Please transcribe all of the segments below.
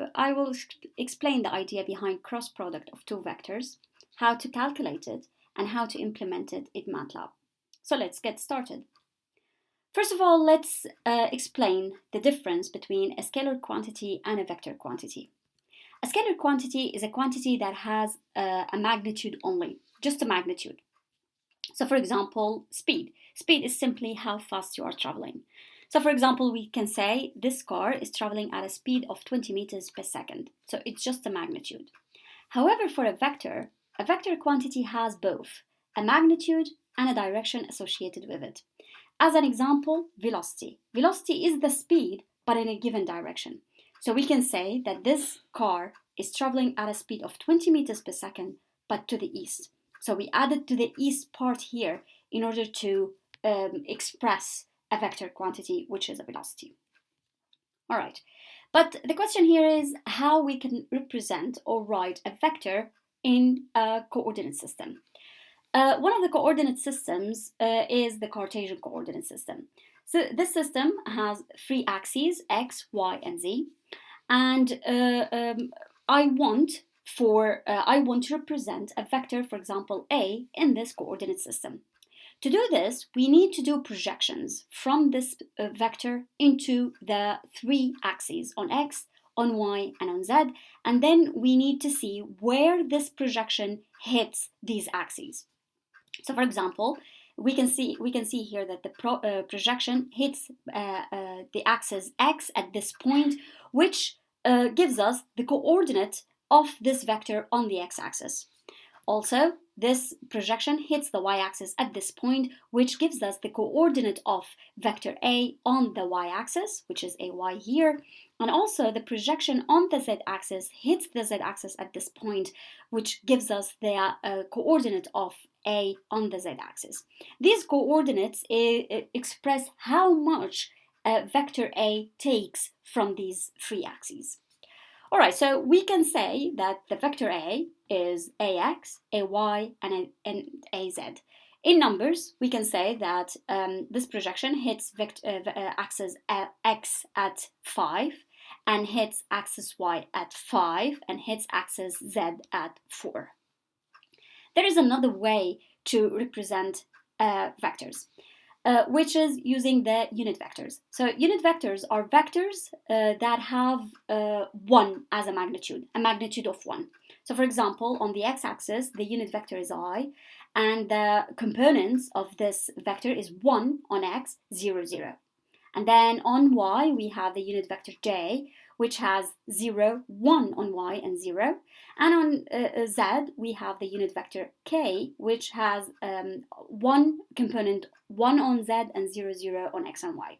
video, I will explain the idea behind cross product of two vectors, how to calculate it, and how to implement it in MATLAB. So let's get started. First of all, let's explain the difference between a scalar quantity and a vector quantity. A scalar quantity is a quantity that has a magnitude only, just a magnitude. So for example, speed. Speed is simply how fast you are traveling. So for example, we can say this car is traveling at a speed of 20 meters per second. So it's just a magnitude. However, for a vector quantity has both a magnitude and a direction associated with it. As an example, velocity. Velocity is the speed, but in a given direction. So we can say that this car is traveling at a speed of 20 meters per second, but to the east. So we added to the east part here in order to express a vector quantity, which is a velocity. All right, but the question here is how we can represent or write a vector in a coordinate system. One of the coordinate systems is the Cartesian coordinate system. So this system has three axes, x, y, and z, and I want to represent a vector, for example, a, in this coordinate system. To do this, we need to do projections from this vector into the three axes on x, on y, and on z, and then we need to see where this projection hits these axes. So, for example, we can see here that the projection hits the axis x at this point, which gives us the coordinate of this vector on the x-axis. Also, this projection hits the y-axis at this point, which gives us the coordinate of vector A on the y-axis, which is AY here, and also the projection on the z-axis hits the z-axis at this point, which gives us the coordinate of A on the z-axis. These coordinates express how much vector A takes from these three axes. All right, so we can say that the vector A is AX, AY, and AZ. In numbers, we can say that this projection hits axis X at 5, and hits axis Y at 5, and hits axis Z at 4. There is another way to represent vectors, which is using the unit vectors. So unit vectors are vectors that have 1 as a magnitude of 1. So for example, on the x-axis, the unit vector is I, and the components of this vector is 1 on x, 0, 0. And then on y, we have the unit vector j, which has 0, 1 on y, and 0. And on z, we have the unit vector k, which has one component, 1 on z, and 0, 0 on x and y.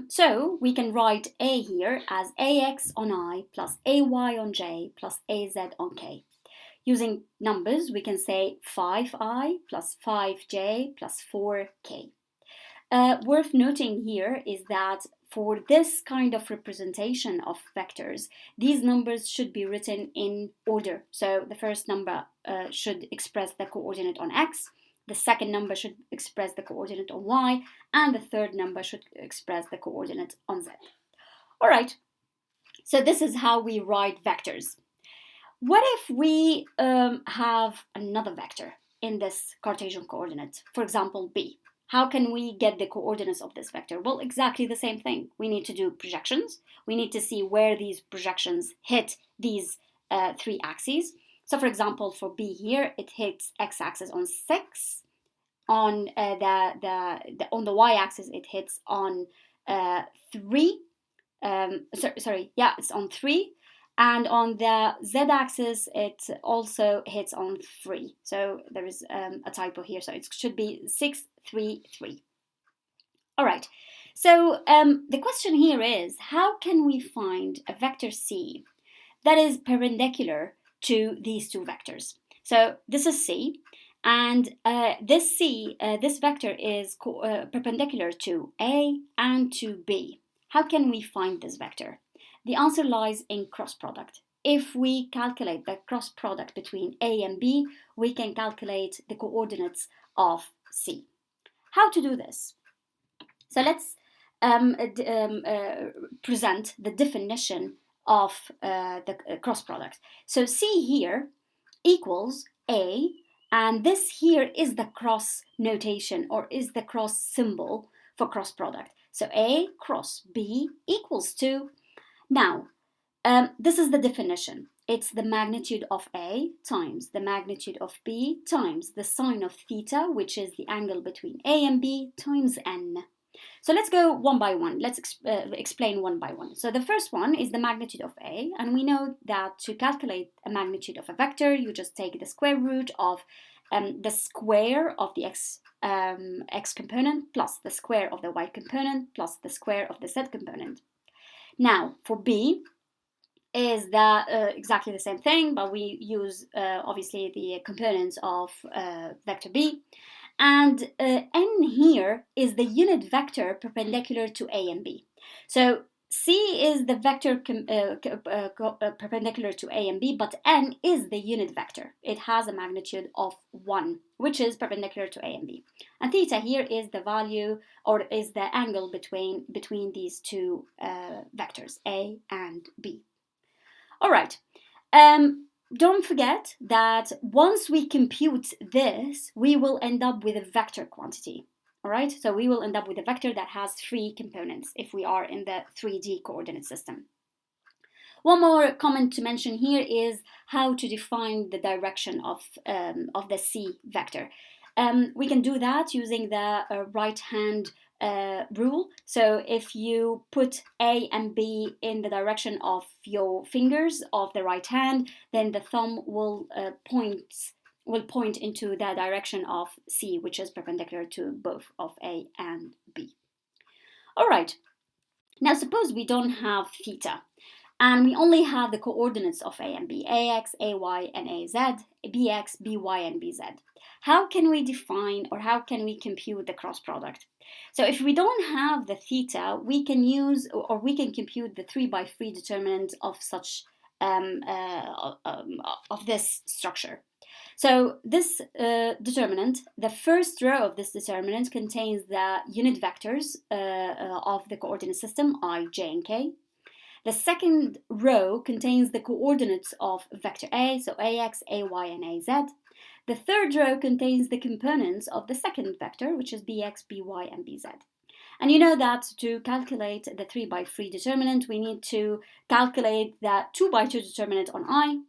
So we can write a here as ax on I plus ay on j plus az on k. Using numbers, we can say 5i plus 5j plus 4k. Worth noting here is that for this kind of representation of vectors, these numbers should be written in order. So the first number should express the coordinate on x, the second number should express the coordinate on y, and the third number should express the coordinate on z. All right, so this is how we write vectors. What if we have another vector in this Cartesian coordinate, for example, b? How can we get the coordinates of this vector? Well, exactly the same thing. We need to do projections. We need to see where these projections hit these three axes. So for example, for b here, it hits x-axis on 6. On on the y-axis, it hits on 3. It's on 3. And on the z-axis, it also hits on 3. So there is a typo here. So it should be 6, 3, 3. All right. So the question here is, how can we find a vector C that is perpendicular to these two vectors? So this is C, and this vector is perpendicular to A and to B. How can we find this vector? The answer lies in cross product. If we calculate the cross product between A and B, we can calculate the coordinates of C. How to do this? So let's present the definition of the cross product. So C here equals A, and this here is the cross notation, or is the cross symbol for cross product. So A cross B equals 2. Now, this is the definition. It's the magnitude of A times the magnitude of B times the sine of theta, which is the angle between A and B, times n. So let's go one by one. Let's explain one by one. So the first one is the magnitude of A, and we know that to calculate a magnitude of a vector, you just take the square root of the square of the x component plus the square of the y component plus the square of the z component. Now, for B, is that exactly the same thing, but we use obviously the components of vector B. And n here is the unit vector perpendicular to A and B. So C is the vector perpendicular to A and B, but n is the unit vector. It has a magnitude of 1, which is perpendicular to A and B. And theta here is the value, or is the angle between these two vectors, A and B. All right. Don't forget that once we compute this, we will end up with a vector quantity. All right, so we will end up with a vector that has 3 components if we are in the 3D coordinate system. One more comment to mention here is how to define the direction of the C vector. We can do that using the right-hand rule. So if you put A and B in the direction of your fingers of the right hand, then the thumb will point into the direction of C, which is perpendicular to both of A and B. All right. Now suppose we don't have theta, and we only have the coordinates of A and B, AX, AY, and AZ, BX, BY, and BZ. How can we define, or how can we compute the cross product? So if we don't have the theta, we can use, or we can compute the 3x3 determinant of such of this structure. So this determinant, the first row of this determinant contains the unit vectors of the coordinate system I, j, and k. The second row contains the coordinates of vector A, so AX, AY, and AZ. The third row contains the components of the second vector, which is BX, BY, and BZ. And you know that to calculate the 3x3 determinant, we need to calculate the 2x2 determinant on I,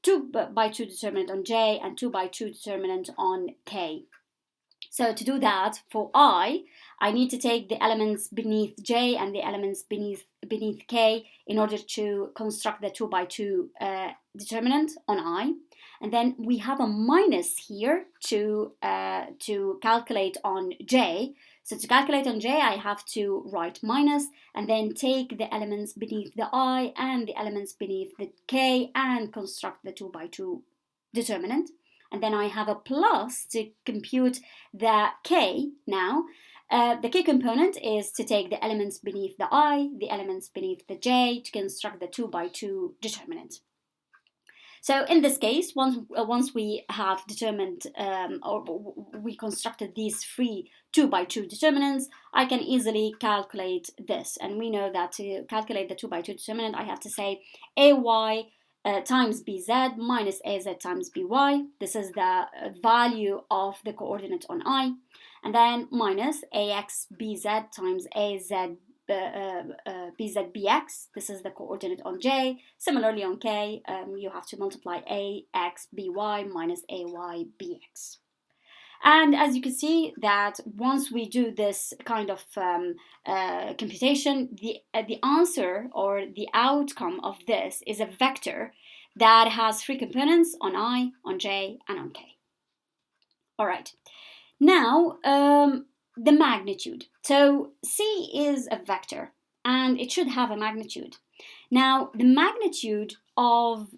2x2 determinant on j, and 2x2 determinant on k. So to do that, for I need to take the elements beneath j and the elements beneath k in order to construct the 2x2 determinant on I. And then we have a minus here to calculate on j. So to calculate on j, I have to write minus and then take the elements beneath the I and the elements beneath the k and construct the 2x2 determinant. And then I have a plus to compute the k now. The k component is to take the elements beneath the I, the elements beneath the j to construct the 2x2 determinant. So in this case, once we have determined or we constructed these 3 2x2 determinants, I can easily calculate this. And we know that to calculate the 2x2 determinant, I have to say AY times BZ minus AZ times BY. This is the value of the coordinate on I. And then minus AX BZ times AZ BZ BX. This is the coordinate on J. Similarly on K, you have to multiply AX BY minus AY BX. And as you can see that once we do this kind of computation, the answer or the outcome of this is a vector that has 3 components on I, on J, and on K. All right. Now, the magnitude. So C is a vector and it should have a magnitude. Now, the magnitude of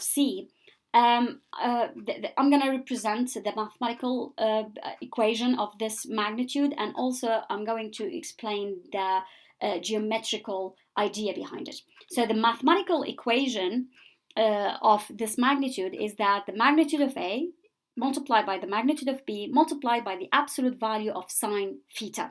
C, I'm going to represent the mathematical equation of this magnitude, and also I'm going to explain the geometrical idea behind it. So the mathematical equation of this magnitude is that the magnitude of A multiplied by the magnitude of B multiplied by the absolute value of sine theta.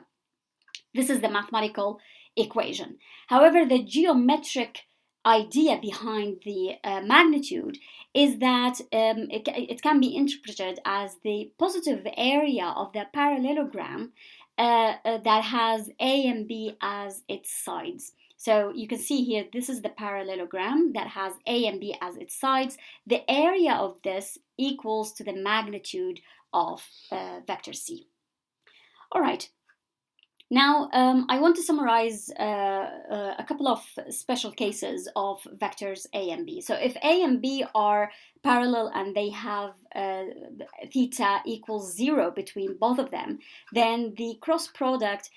This is the mathematical equation. However, the geometric idea behind the magnitude is that it can be interpreted as the positive area of the parallelogram that has A and B as its sides. So you can see here, this is the parallelogram that has A and B as its sides. The area of this equals to the magnitude of vector C. All right. Now, I want to summarize a couple of special cases of vectors A and B. So if A and B are parallel and they have theta equals 0 between both of them, then the cross product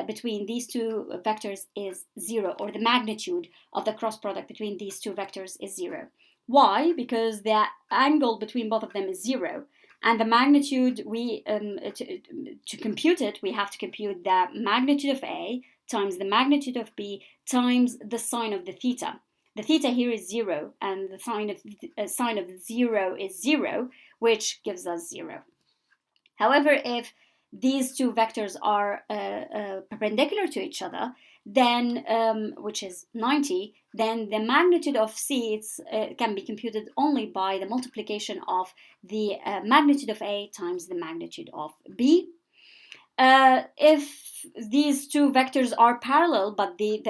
between these two vectors is 0, or the magnitude of the cross product between these two vectors is 0. Why? Because the angle between both of them is 0. And the magnitude, to compute it, we have to compute the magnitude of A times the magnitude of B times the sine of the theta. The theta here is 0, and the sine of 0 is 0, which gives us 0. However, if these two vectors are perpendicular to each other, then which is 90, then the magnitude of C can be computed only by the multiplication of the magnitude of A times the magnitude of B. If these two vectors are parallel, but the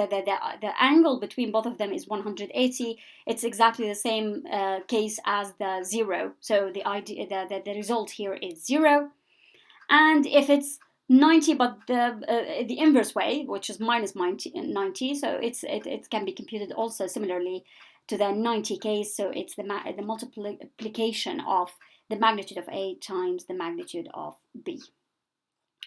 angle between both of them is 180, it's exactly the same case as the 0. So the result here is 0. And if it's 90, but the inverse way, which is minus 90, so it can be computed also similarly to the 90 case. So it's the multiplication of the magnitude of A times the magnitude of B.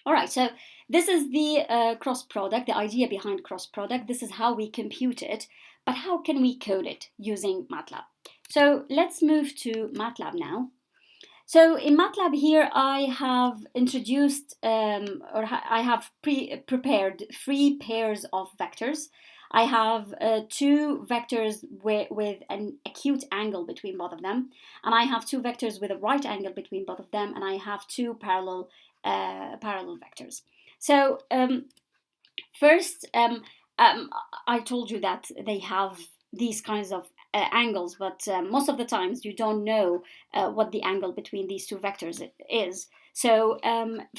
All right, so this is the cross product, the idea behind cross product. This is how we compute it, but how can we code it using MATLAB? So let's move to MATLAB now. So in MATLAB here, I have introduced I have prepared 3 pairs of vectors. I have 2 vectors with an acute angle between both of them, and I have 2 vectors with a right angle between both of them, and I have 2 parallel vectors. So first, I told you that they have these kinds of angles, but most of the times you don't know what the angle between these 2 vectors is. So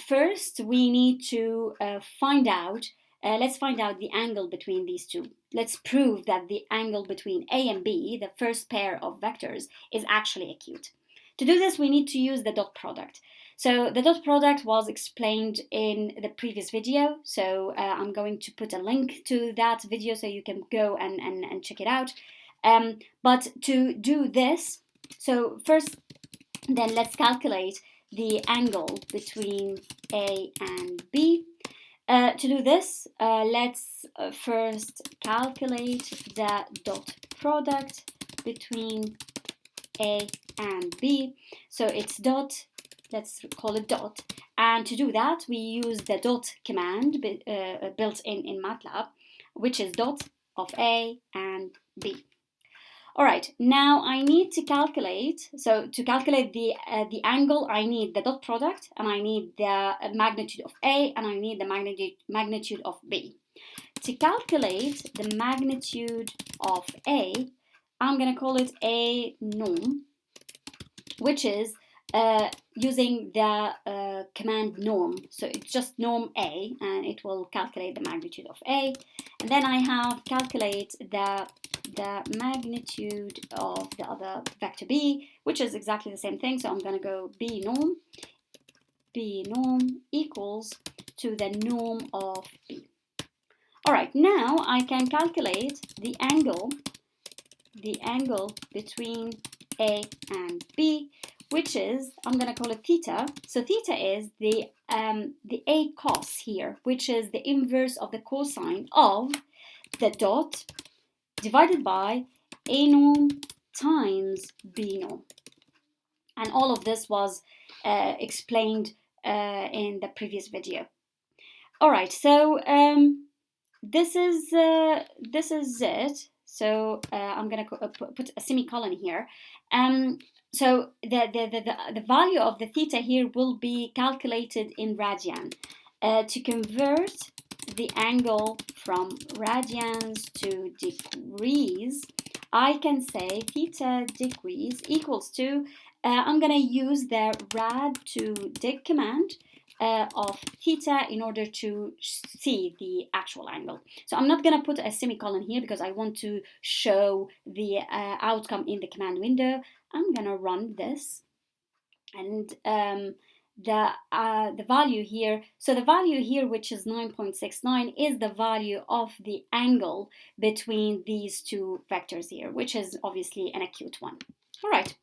first we need to find out, let's find out the angle between these 2. Let's prove that the angle between A and B, the first pair of vectors, is actually acute. To do this, we need to use the dot product. So the dot product was explained in the previous video, so I'm going to put a link to that video so you can go and check it out. But to do this, so first then let's calculate the angle between A and B. To do this, let's first calculate the dot product between A and B. So it's dot, let's call it dot. And to do that, we use the dot command built in MATLAB, which is dot of A and B. All right, now I need to calculate, so to calculate the angle, I need the dot product, and I need the magnitude of A, and I need the magnitude of B. To calculate the magnitude of A, I'm going to call it A norm, which is using the command norm. So it's just norm A, and it will calculate the magnitude of A. And then I have calculate the magnitude of the other vector B, which is exactly the same thing. So I'm going to go B norm equals to the norm of B. All right, now I can calculate the angle between A and B, which is, I'm going to call it theta. So theta is the A cos here, which is the inverse of the cosine of the dot divided by A norm times B norm. And all of this was explained in the previous video. All right, so this is it. So I'm going to put a semicolon here. So the value of the theta here will be calculated in radian. To convert the angle from radians to degrees, I can say theta degrees equals to, I'm going to use the rad to dig command of theta in order to see the actual angle. So I'm not going to put a semicolon here because I want to show the outcome in the command window. I'm going to run this, and the value here, so the value here, which is 9.69, is the value of the angle between these two vectors here, which is obviously an acute one. All right,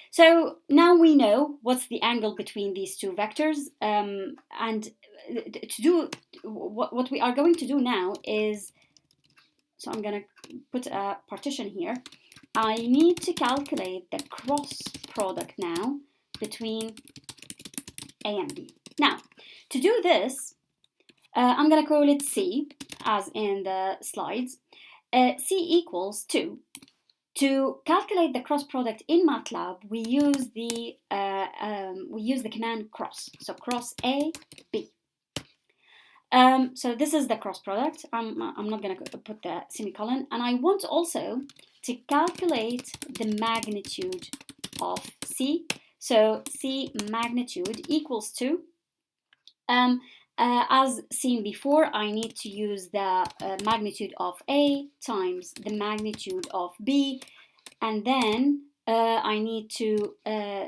so now we know what's the angle between these two vectors, and to do what we are going to do now is, so I'm going to put a partition here. I need to calculate the cross product now between A and B. Now, to do this, I'm going to call it C, as in the slides. C equals 2. To calculate the cross product in MATLAB, we use the command cross. So cross A, B. So this is the cross product. I'm not going to put the semicolon. And I want also to calculate the magnitude of C. So C magnitude equals to, as seen before, I need to use the magnitude of A times the magnitude of B, and then I need to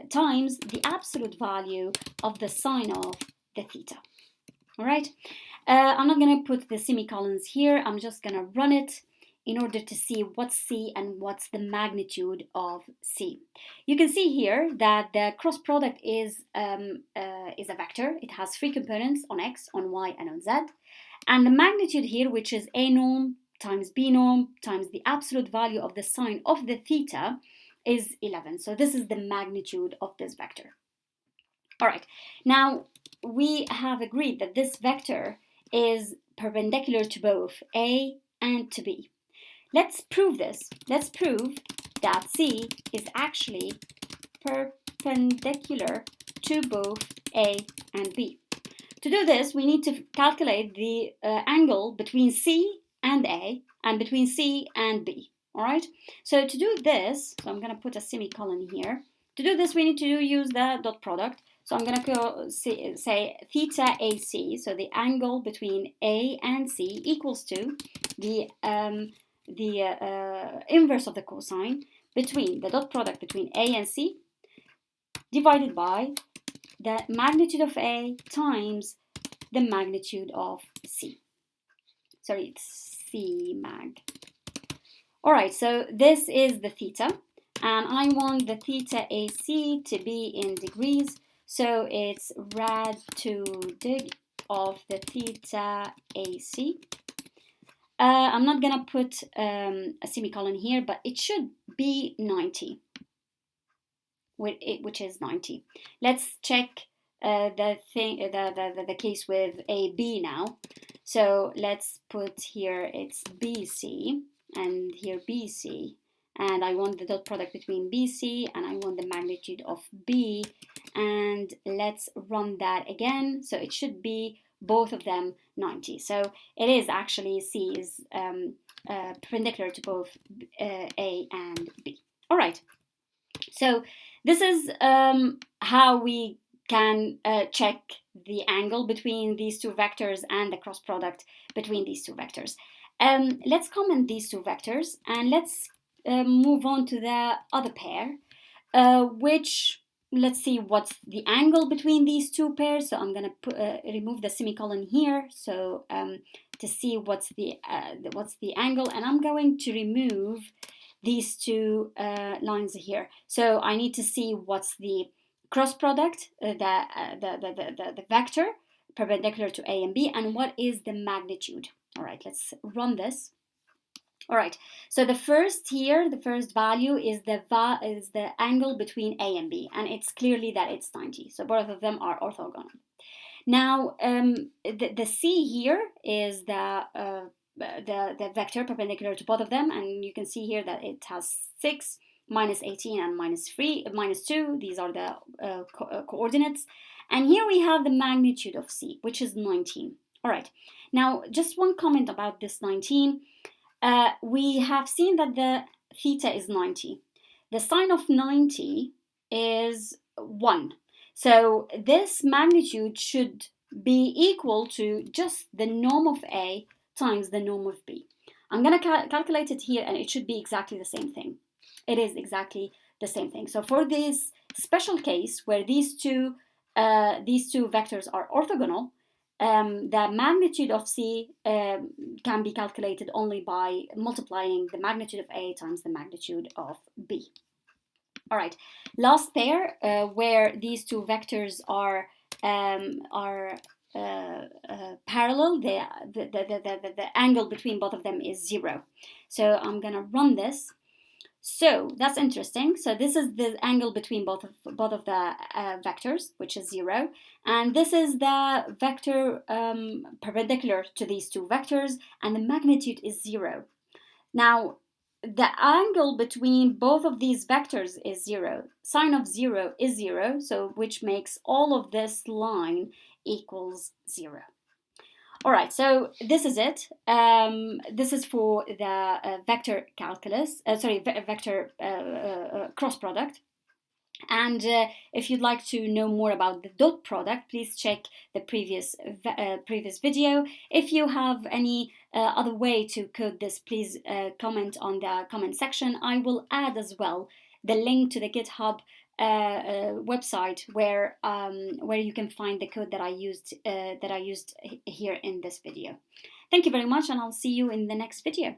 times the absolute value of the sine of the theta. All right, I'm not going to put the semicolons here. I'm just going to run it in order to see what's C and what's the magnitude of C. You can see here that the cross product is a vector. It has 3 components, on X, on Y, and on Z. And the magnitude here, which is A norm times B norm times the absolute value of the sine of the theta, is 11. So this is the magnitude of this vector. All right, now we have agreed that this vector is perpendicular to both A and to B. Let's prove this. Let's prove that C is actually perpendicular to both A and B. To do this, we need to calculate the angle between C and A and between C and B. All right? So to do this, so I'm going to put a semicolon here. To do this, we need to use the dot product. So I'm going to say theta AC, so the angle between A and C equals to the inverse of the cosine between the dot product between A and C divided by the magnitude of A times the magnitude of C. Sorry, it's C mag. All right, so this is the theta, and I want the theta AC to be in degrees, so it's rad to dig of the theta AC. I'm not going to put a semicolon here, but it should be 90, which is 90. Let's check the case with AB now. So let's put here it's BC and here BC, and I want the dot product between BC and I want the magnitude of B, and let's run that again. So it should be both of them 90. So it is actually C is perpendicular to both A and B. All right. So this is how we can check the angle between these two vectors and the cross product between these two vectors. Let's comment these two vectors and let's move on to the other pair, which let's see what's the angle between these two pairs. So I'm going to remove the semicolon here, so to see what's the angle, and I'm going to remove these two lines here. So I need to see what's the cross product, the vector perpendicular to A and B, and what is the magnitude. All right, let's run this. All right, so the first value is the angle between A and B, and it's clearly that it's 90. So both of them are orthogonal. Now, the C here is the vector perpendicular to both of them, and you can see here that it has 6, minus 18, and minus 2. These are the coordinates. And here we have the magnitude of C, which is 19. All right, now just one comment about this 19. We have seen that the theta is 90. The sine of 90 is 1. So this magnitude should be equal to just the norm of A times the norm of B. I'm going to calculate it here, and it should be exactly the same thing. It is exactly the same thing. So for this special case where these two vectors are orthogonal, the magnitude of C can be calculated only by multiplying the magnitude of A times the magnitude of B. All right, last pair where these two vectors are parallel, the angle between both of them is 0. So I'm gonna run this. So that's interesting. So this is the angle between both of the vectors, which is 0, and this is the vector perpendicular to these two vectors, and the magnitude is 0. Now, the angle between both of these vectors is 0. Sine of 0 is 0, so which makes all of this line equals 0. All right, so this is it. This is for the vector calculus, vector cross product. And if you'd like to know more about the dot product, please check the previous video. If you have any other way to code this, please comment on the comment section. I will add as well the link to the GitHub website where you can find the code that I used here in this video. Thank you very much, and I'll see you in the next video.